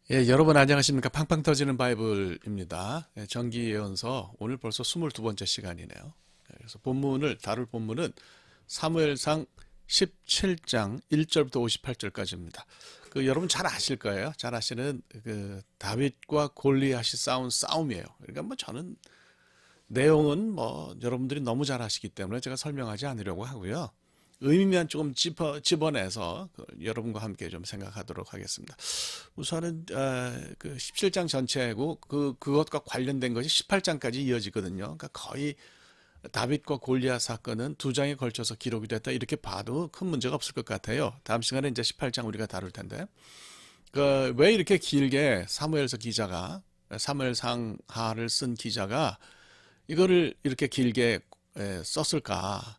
예, 여러분 안녕하십니까? 팡팡 터지는 바이블입니다. 예, 정기 예언서 오늘 벌써 22번째 시간이네요. 예, 그래서 본문을 다룰 본문은 사무엘상 17장 1절부터 58절까지입니다. 여러분 잘 아실 거예요. 잘 아시는 다윗과 골리앗이 싸운 싸움이에요. 그러니까 뭐 저는 내용은 뭐 여러분들이 너무 잘 아시기 때문에 제가 설명하지 않으려고 하고요. 의미만 조금 집어내서 여러분과 함께 좀 생각하도록 하겠습니다. 우선은 그 17장 전체고 그것과 관련된 것이 18장까지 이어지거든요. 그러니까 거의 다윗과 골리앗 사건은 두 장에 걸쳐서 기록이 됐다 이렇게 봐도 큰 문제가 없을 것 같아요. 다음 시간에 이제 18장 우리가 다룰 텐데 왜 이렇게 길게 사무엘서 기자가 사무엘상하를 쓴 기자가 이거를 이렇게 길게 썼을까?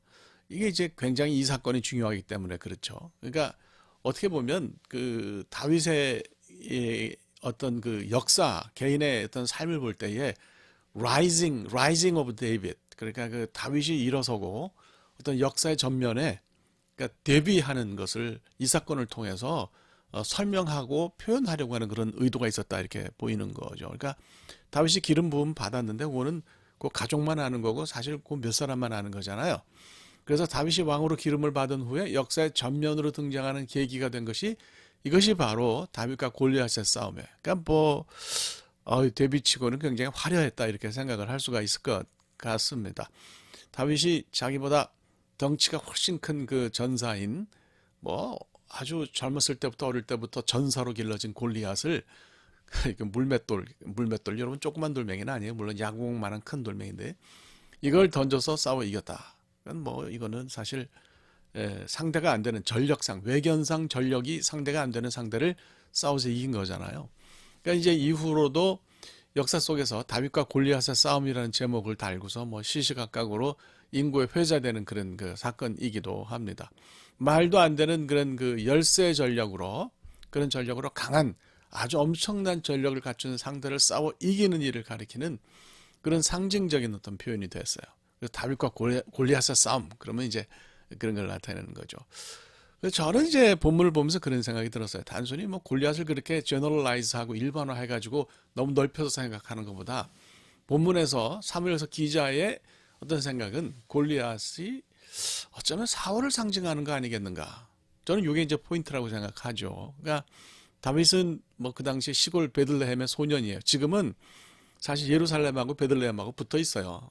이게 이제 굉장히 이 사건이 중요하기 때문에 그렇죠. 그러니까 어떻게 보면 그 다윗의 어떤 그 역사, 개인의 어떤 삶을 볼 때에 rising of David. 그러니까 그 다윗이 일어서고 어떤 역사의 전면에 그러니까 데뷔하는 것을 이 사건을 통해서 설명하고 표현하려고 하는 그런 의도가 있었다 이렇게 보이는 거죠. 그러니까 다윗이 기름 부음 받았는데 그거는 그 가족만 아는 거고 사실 그 몇 사람만 아는 거잖아요. 그래서 다윗이 왕으로 기름을 받은 후에 역사의 전면으로 등장하는 계기가 된 것이 이것이 바로 다윗과 골리앗의 싸움이에요. 그러니까 뭐 데뷔치고는 굉장히 화려했다 이렇게 생각을 할 수가 있을 것 같습니다. 다윗이 자기보다 덩치가 훨씬 큰 그 전사인 뭐 아주 젊었을 때부터 어릴 때부터 전사로 길러진 골리앗을 물맷돌 여러분 조그만 돌멩이는 아니에요. 물론 야구공만한 큰 돌멩인데 이걸 던져서 싸워 이겼다. 뭐 이거는 사실 상대가 안 되는 전력상 외견상 전력이 상대가 안 되는 상대를 싸워서 이긴 거잖아요. 그러니까 이제 이후로도 역사 속에서 다윗과 골리앗의 싸움이라는 제목을 달고서 뭐 시시각각으로 인구에 회자되는 그런 그 사건이기도 합니다. 말도 안 되는 그런 그 열세 전력으로 그런 전력으로 강한 아주 엄청난 전력을 갖춘 상대를 싸워 이기는 일을 가리키는 그런 상징적인 어떤 표현이 됐어요. 그래서 다윗과 골리앗의 싸움 그러면 이제 그런 걸 나타내는 거죠. 그래서 저는 이제 본문을 보면서 그런 생각이 들었어요. 단순히 뭐 골리앗을 그렇게 제너럴라이즈하고 일반화해가지고 너무 넓혀서 생각하는 것보다 본문에서 사무엘서 기자의 어떤 생각은 골리앗이 어쩌면 사울을 상징하는 거 아니겠는가. 저는 이게 이제 포인트라고 생각하죠. 그러니까 다윗은 뭐 그 당시 시골 베들레헴의 소년이에요. 지금은 사실 예루살렘하고 베들레헴하고 붙어 있어요.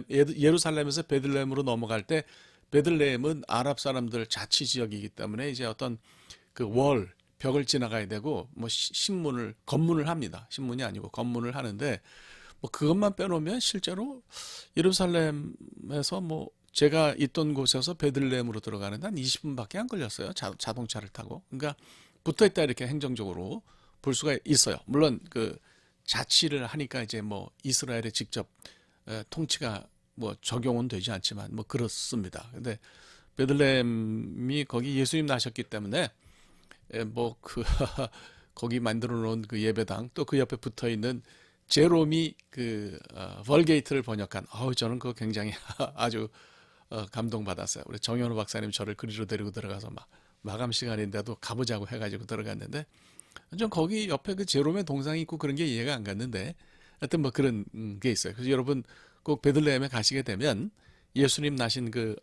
예루살렘에서 베들레헴으로 넘어갈 때 베들레헴은 아랍 사람들 자치 지역이기 때문에 이제 어떤 그 벽을 지나가야 되고 뭐 건문을 합니다. 신문이 아니고 건문을 하는데 뭐 그것만 빼놓으면 실제로 예루살렘에서 뭐 제가 있던 곳에서 베들레헴으로 들어가는데 한 20분밖에 안 걸렸어요. 자동차를 타고. 그러니까 붙어 있다 이렇게 행정적으로 볼 수가 있어요. 물론 그 자치를 하니까 이제 뭐 이스라엘에 직접 통치가 뭐 적용은 되지 않지만 뭐 그렇습니다. 근데 베들레헴이 거기 예수님 나셨기 때문에 뭐 그 거기 만들어 놓은 그 예배당 또 그 옆에 붙어 있는 제롬이 그 벌게이트를 번역한 저는 그거 굉장히 아주 감동받았어요. 우리 정현우 박사님 저를 그리로 데리고 들어가서 막 마감 시간인데도 가보자고 해가지고 들어갔는데 좀 거기 옆에 그 제롬의 동상이 있고 그런 게 이해가 안 갔는데 하여튼 뭐 그런 게 있어요. 그래서 여러분 꼭 베들레헴에 가시게 되면 예수님 나신 그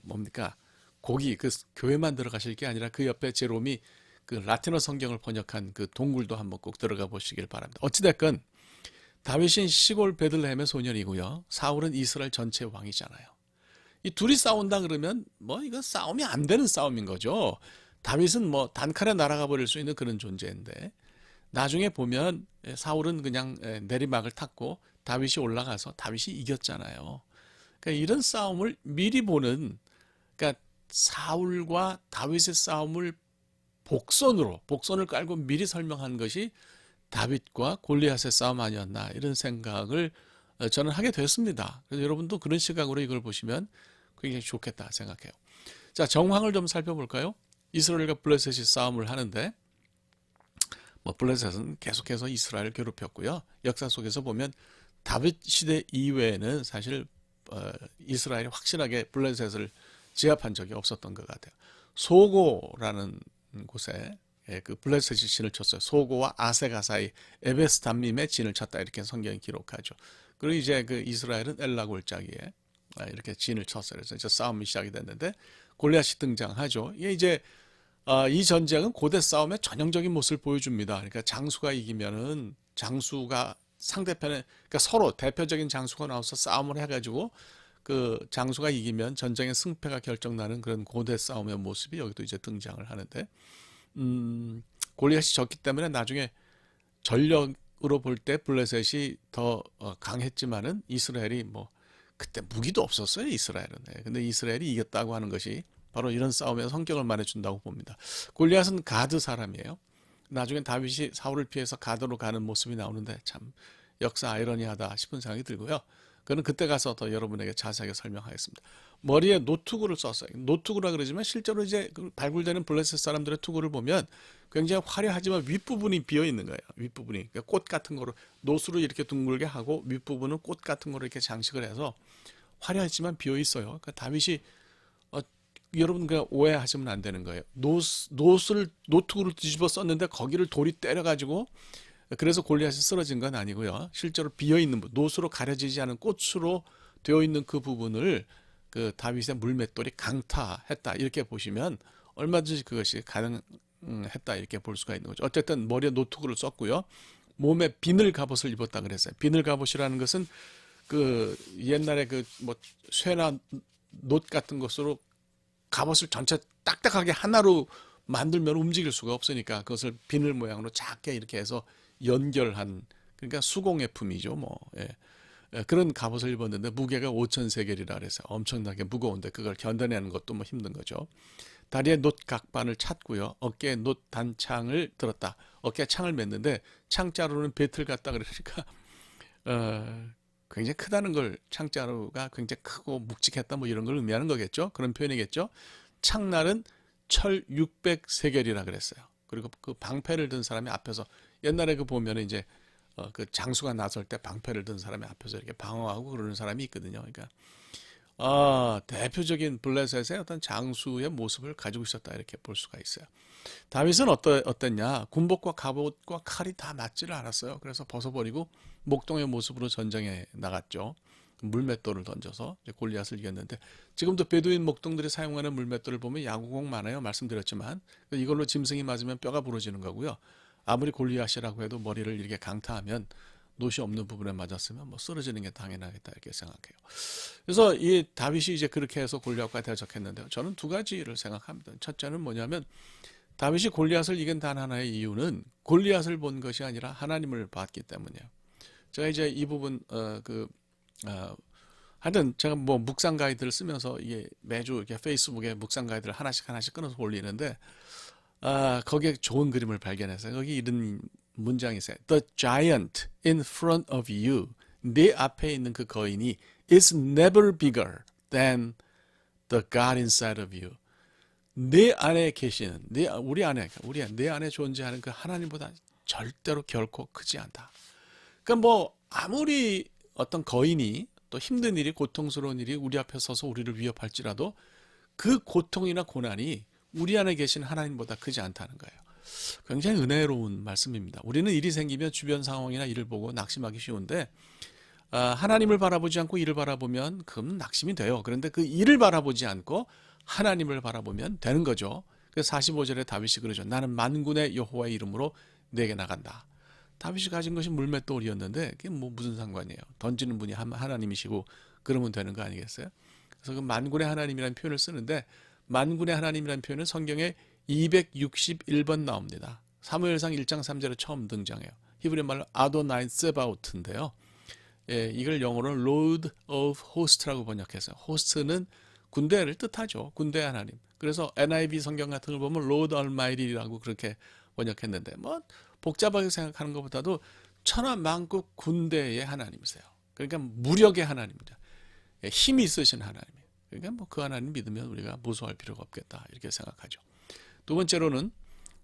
뭡니까 거기 그 교회만 들어가실 게 아니라 그 옆에 제롬이 그 라틴어 성경을 번역한 그 동굴도 한번 꼭 들어가 보시길 바랍니다. 어찌됐건 다윗은 시골 베들레헴의 소년이고요. 사울은 이스라엘 전체의 왕이잖아요. 이 둘이 싸운다 그러면 뭐 이건 싸움이 안 되는 싸움인 거죠. 다윗은 뭐 단칼에 날아가 버릴 수 있는 그런 존재인데 나중에 보면 사울은 그냥 내리막을 탔고 다윗이 올라가서 다윗이 이겼잖아요. 그러니까 이런 싸움을 미리 보는 그러니까 사울과 다윗의 싸움을 복선을 깔고 미리 설명한 것이 다윗과 골리앗의 싸움 아니었나 이런 생각을 저는 하게 됐습니다. 그래서 여러분도 그런 시각으로 이걸 보시면 굉장히 좋겠다 생각해요. 자, 정황을 좀 살펴볼까요? 이스라엘과 블레셋이 싸움을 하는데 뭐 블레셋은 계속해서 이스라엘을 괴롭혔고요. 역사 속에서 보면 다윗 시대 이외에는 사실 이스라엘이 확실하게 블레셋을 제압한 적이 없었던 것 같아요. 소고라는 곳에 그 블레셋이 진을 쳤어요. 소고와 아세가 사이 에베스 담림에 진을 쳤다 이렇게 성경이 기록하죠. 그리고 이제 그 이스라엘은 엘라 골짜기에 이렇게 진을 쳤어요. 그래서 이제 싸움이 시작이 됐는데 골리앗이 등장하죠. 이게 이제 이 전쟁은 고대 싸움의 전형적인 모습을 보여줍니다. 그러니까 장수가 이기면은 장수가 상대편에 그러니까 서로 대표적인 장수가 나와서 싸움을 해가지고 그 장수가 이기면 전쟁의 승패가 결정나는 그런 고대 싸움의 모습이 여기도 이제 등장을 하는데 골리앗이 졌기 때문에 나중에 전력으로 볼 때 블레셋이 더 강했지만은 이스라엘이 뭐 그때 무기도 없었어요 이스라엘은. 근데 이스라엘이 이겼다고 하는 것이 바로 이런 싸움의 성격을 말해준다고 봅니다. 골리앗은 가드 사람이에요. 나중에 다윗이 사울을 피해서 가드로 가는 모습이 나오는데 참 역사 아이러니하다 싶은 생각이 들고요. 그는 그때 가서 더 여러분에게 자세하게 설명하겠습니다. 머리에 노투구를 썼어요. 노투구라 그러지만 실제로 이제 발굴되는 블레셋 사람들의 투구를 보면 굉장히 화려하지만 윗부분이 비어 있는 거예요. 윗부분이 그러니까 꽃 같은 거로 노수로 이렇게 둥글게 하고 윗부분은 꽃 같은 거로 이렇게 장식을 해서 화려하지만 비어 있어요. 그러니까 다윗이 여러분 그 오해하시면 안 되는 거예요. 노투구를 뒤집어 썼는데 거기를 돌이 때려가지고 그래서 골리앗이 쓰러진 건 아니고요. 실제로 비어 있는 노수로 가려지지 않은 꽃으로 되어 있는 그 부분을 그 다윗의 물맷돌이 강타했다 이렇게 보시면 얼마든지 그것이 가능했다 이렇게 볼 수가 있는 거죠. 어쨌든 머리에 노투구를 썼고요. 몸에 비늘 갑옷을 입었다 그랬어요. 비늘 갑옷이라는 것은 그 옛날에 그 뭐 쇠나 놋 같은 것으로 갑옷을 전체 딱딱하게 하나로 만들면 움직일 수가 없으니까 그것을 비늘 모양으로 작게 이렇게 해서 연결한 그러니까 수공예 품이죠. 뭐 그런 갑옷을 입었는데 무게가 5,000세겔이라 그래서 엄청나게 무거운데 그걸 견뎌내는 것도 뭐 힘든 거죠. 다리에 놋 각반을 찼고요. 어깨에 놋 단창을 들었다. 어깨에 창을 맸는데 창자루는 배틀 같다 그러니까 굉장히 크다는 걸 창자루가 굉장히 크고 묵직했다 뭐 이런 걸 의미하는 거겠죠. 그런 표현이겠죠. 창날은 철 600세겔이라 그랬어요. 그리고 그 방패를 든 사람이 앞에서 옛날에 그 보면은 이제 그 장수가 나설 때 방패를 든 사람이 앞에서 이렇게 방어하고 그러는 사람이 있거든요. 그러니까 대표적인 블레셋의 어떤 장수의 모습을 가지고 있었다 이렇게 볼 수가 있어요. 다윗은 어땠냐? 군복과 갑옷과 칼이 다 맞지를 않았어요. 그래서 벗어버리고 목동의 모습으로 전쟁에 나갔죠. 물맷돌을 던져서 골리앗을 이겼는데 지금도 베두인 목동들이 사용하는 물맷돌을 보면 야구공 많아요. 말씀드렸지만 이걸로 짐승이 맞으면 뼈가 부러지는 거고요. 아무리 골리앗이라고 해도 머리를 이렇게 강타하면 노시 없는 부분에 맞았으면 뭐 쓰러지는 게 당연하겠다 이렇게 생각해요. 그래서 이 다윗이 이제 그렇게 해서 골리앗과 대적했는데요. 저는 두 가지를 생각합니다. 첫째는 뭐냐면 다윗이 골리앗을 이긴 단 하나의 이유는 골리앗을 본 것이 아니라 하나님을 봤기 때문이에요. 제가 이제 이 부분 하여튼 제가 뭐 묵상 가이드를 쓰면서 이게 매주 이렇게 페이스북에 묵상 가이드를 하나씩 끊어서 올리는데 거기에 좋은 그림을 발견해서 거기 이런 문장이 있어요. The giant in front of you. 네 앞에 있는 그 거인이 is never bigger than the God inside of you. 내 안에 계시는 내 안에 존재하는 그 하나님보다 절대로 결코 크지 않다. 그러니까 뭐 아무리 어떤 거인이 또 힘든 일이 고통스러운 일이 우리 앞에 서서 우리를 위협할지라도 그 고통이나 고난이 우리 안에 계신 하나님보다 크지 않다는 거예요. 굉장히 은혜로운 말씀입니다. 우리는 일이 생기면 주변 상황이나 일을 보고 낙심하기 쉬운데 하나님을 바라보지 않고 일을 바라보면 그건 낙심이 돼요. 그런데 그 일을 바라보지 않고 하나님을 바라보면 되는 거죠. 그래서 45절에 다윗이 그러죠. 나는 만군의 여호와의 이름으로 내게 나간다. 다윗이 가진 것이 물맷돌이었는데 그게 뭐 무슨 상관이에요. 던지는 분이 하나님이시고 그러면 되는 거 아니겠어요? 그래서 그 만군의 하나님이라는 표현을 쓰는데 만군의 하나님이라는 표현은 성경에 261번 나옵니다. 사무엘상 1장 3절에 처음 등장해요. 히브리 말로 아도나이 세바우트인데요. 이걸 영어로 Lord of Host라고 번역해서 호스트는 군대를 뜻하죠. 군대 하나님. 그래서 NIV 성경 같은 걸 보면 Lord Almighty라고 그렇게 번역했는데 뭐 복잡하게 생각하는 것보다도 천하만국 군대의 하나님이세요. 그러니까 무력의 하나님입니다. 힘이 있으신 하나님. 그러니까 뭐 그 하나님 믿으면 우리가 무서워할 필요가 없겠다 이렇게 생각하죠. 두 번째로는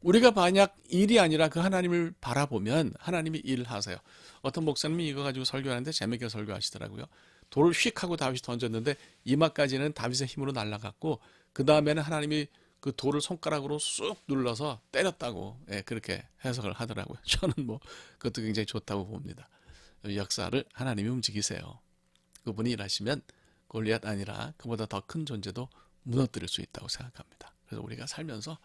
우리가 만약 일이 아니라 그 하나님을 바라보면 하나님이 일하세요. 어떤 목사님이 이거 가지고 설교하는데 재밌게 설교하시더라고요. 돌을 휙 하고 다윗이 던졌는데 이마까지는 다윗의 힘으로 날아갔고 그 다음에는 하나님이 그 돌을 손가락으로 쑥 눌러서 때렸다고 예, 그렇게 해석을 하더라고요. 저는 뭐 그것도 굉장히 좋다고 봅니다. 역사를 하나님이 움직이세요. 그분이 일하시면 골리앗 아니라 그보다 더 큰 존재도 무너뜨릴 수 있다고 생각합니다. 그래서 우리가 살면서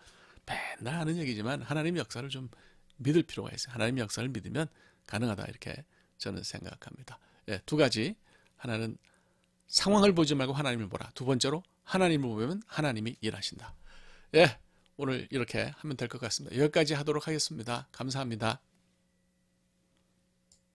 맨날 하는 얘기지만 하나님 역사를 좀 믿을 필요가 있어요. 하나님 역사를 믿으면 가능하다 이렇게 저는 생각합니다. 예, 두 가지. 하나는 상황을 보지 말고 하나님을 보라. 두 번째로 하나님을 보면 하나님이 일하신다. 예, 오늘 이렇게 하면 될 것 같습니다. 여기까지 하도록 하겠습니다. 감사합니다.